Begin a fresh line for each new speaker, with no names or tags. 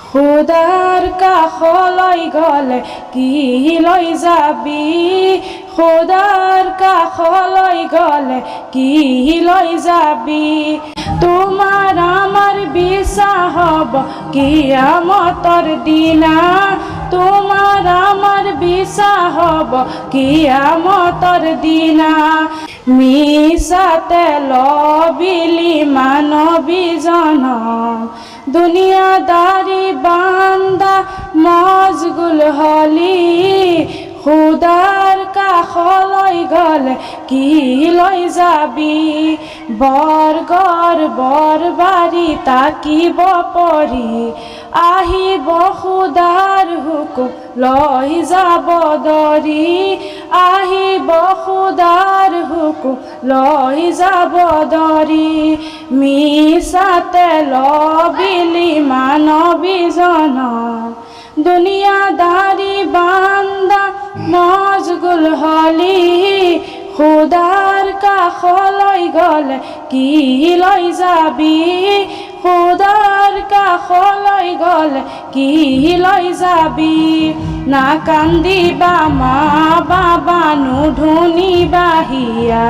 খুদাৰ কাষলৈ গ'লে কি লৈ যাবি, খুদাৰ কাষলৈ গ'লে কি লৈ যাবি। তোমাৰ আমাৰ বিশ্বাস হ'ব কিয়ামতৰ দিনা, তোমাৰ আমাৰ বিশ্বাস হ'ব কিয়ামতৰ দিনা। মিছাতে লবিলি মানৱীজনক, দুনিয়াদাৰী বান্দা মজগুল হলি। খুদাৰ কাষলৈ গ'লে কি লৈ যাবি, বৰ্গৰ বৰবাৰী তাকিব পৰি, আহিব খুদাৰ হুকুম লৈ যাব দৰি, আহিব খুদাৰ হুকুম লৈ যাব দৰি। মিছাতে লবিলি মানৱীজনক, দুনিয়াদাৰী বান্দা মজগুল হলি। খুদাৰ কাষলৈ গ'লে কি লৈ যাবি, খুদাৰ কাষলৈ গ'লে কি লৈ যাবি। নাকান্দিবা মা বাবা নুধুনিবা হিয়া,